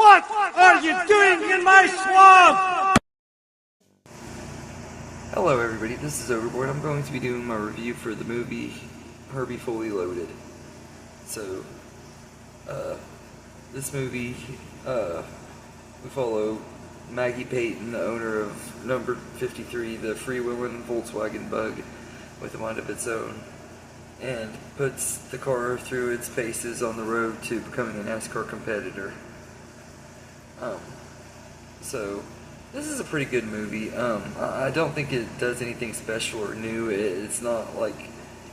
What are you doing in my swamp? Hello everybody, this is Overboard. I'm going to be doing my review for the movie Herbie Fully Loaded. So, this movie, we follow Maggie Payton, the owner of number 53, the freewheeling Volkswagen Bug with a mind of its own, and puts the car through its paces on the road to becoming a NASCAR competitor. So this is a pretty good movie. I don't think it does anything special or new. It's not like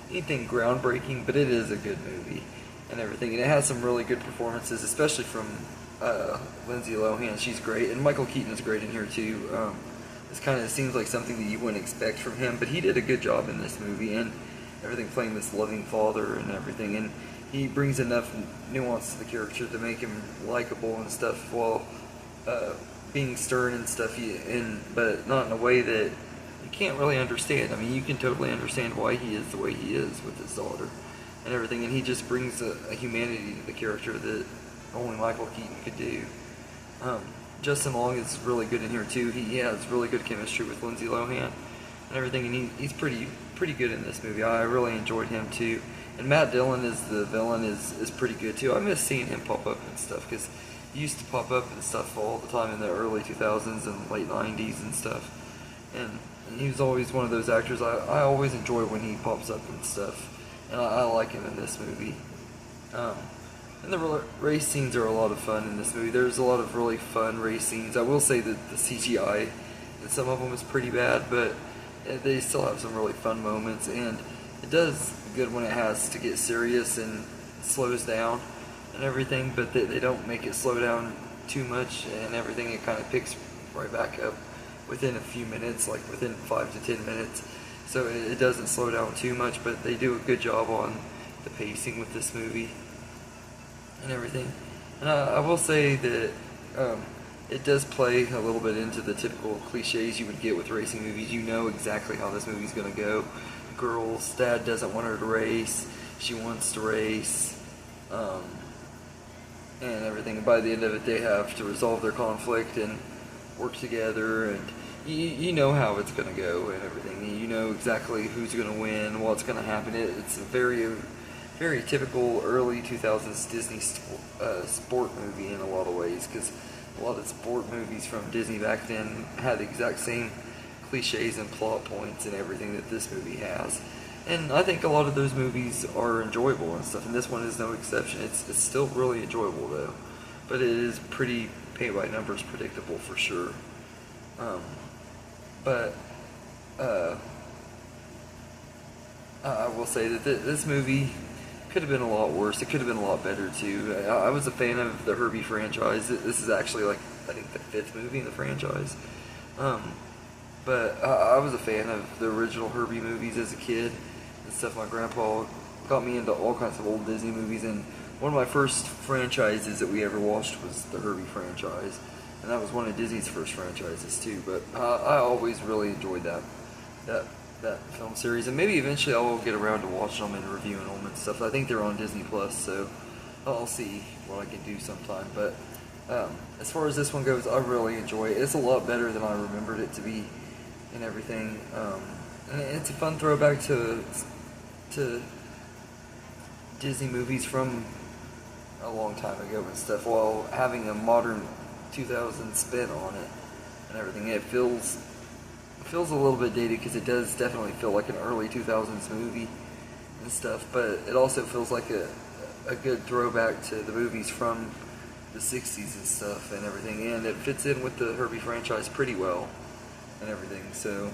anything groundbreaking, but it is a good movie and everything. And it has some really good performances, especially from Lindsay Lohan. She's great, and Michael Keaton is great in here too. This kind of seems like something that you wouldn't expect from him, but he did a good job in this movie and everything, playing this loving father and everything. And he brings enough nuance to the character to make him likable and stuff, while being stern and stuff, but not in a way that you can't really understand. I mean, you can totally understand why he is the way he is with his daughter and everything, and he just brings a humanity to the character that only Michael Keaton could do. Justin Long is really good in here too. He has really good chemistry with Lindsay Lohan and everything, and he's pretty good in this movie. I really enjoyed him too. And Matt Dillon as the villain is pretty good too. I miss seeing him pop up and stuff, because he used to pop up and stuff all the time in the early 2000s and late 90s and stuff. And he was always one of those actors I always enjoy when he pops up and stuff. And I like him in this movie. And the race scenes are a lot of fun in this movie. There's a lot of really fun race scenes. I will say that the CGI in some of them is pretty bad, but they still have some really fun moments. And it does good when it has to get serious and slows down and everything, but they don't make it slow down too much and everything. It kind of picks right back up within a few minutes, like within 5 to 10 minutes. So it doesn't slow down too much, but they do a good job on the pacing with this movie and everything. And I will say that it does play a little bit into the typical cliches you would get with racing movies. You know exactly how this movie's going to go. Girl's dad doesn't want her to race. She wants to race. And everything. And by the end of it, they have to resolve their conflict and work together. And you know how it's going to go and everything. You know exactly who's going to win, what's going to happen. It's a very typical early 2000s Disney sport movie in a lot of ways, because a lot of sport movies from Disney back then had the exact same cliches and plot points and everything that this movie has. And I think a lot of those movies are enjoyable and stuff, and this one is no exception. It's still really enjoyable though, but it is pretty paint by numbers predictable for sure. I will say that this movie could have been a lot worse. It could have been a lot better too. I was a fan of the Herbie franchise. This is actually, like, I think the 5th movie in the franchise. But I was a fan of the original Herbie movies as a kid and stuff. My grandpa got me into all kinds of old Disney movies, and one of my first franchises that we ever watched was the Herbie franchise, and that was one of Disney's first franchises too. But I always really enjoyed that film series, and maybe eventually I'll get around to watching them and reviewing them and stuff. I think they're on Disney Plus, so I'll see what I can do sometime. But as far as this one goes, I really enjoy it. It's a lot better than I remembered it to be and everything. And it's a fun throwback to Disney movies from a long time ago and stuff, while having a modern 2000 spin on it and everything. It feels a little bit dated, because it does definitely feel like an early 2000s movie and stuff, but it also feels like a good throwback to the movies from the 60s and stuff and everything, and it fits in with the Herbie franchise pretty well and everything. So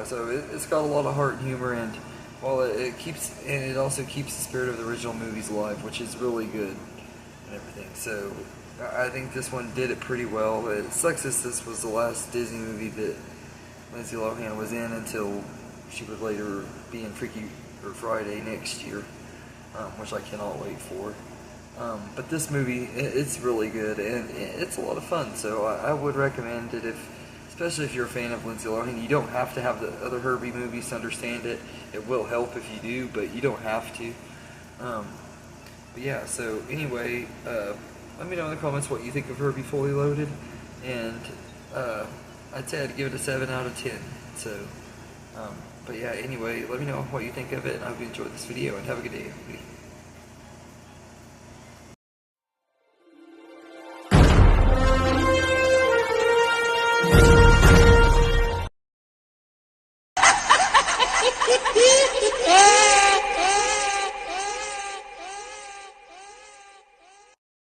so it's got a lot of heart and humor, and while it also keeps the spirit of the original movies alive, which is really good and everything. So I think this one did it pretty well. It sucks that this was the last Disney movie that Lindsay Lohan was in until she would later be in Freaky Friday next year, which I cannot wait for. But this movie, it's really good, and it's a lot of fun, so I would recommend it, especially if you're a fan of Lindsay Lohan. You don't have to have the other Herbie movies to understand it. It will help if you do, but you don't have to. But yeah, so anyway, let me know in the comments what you think of Herbie Fully Loaded, and I'd say I'd give it a 7 out of 10. So, but yeah, anyway, let me know what you think of it, and I hope you enjoyed this video, and have a good day, everybody.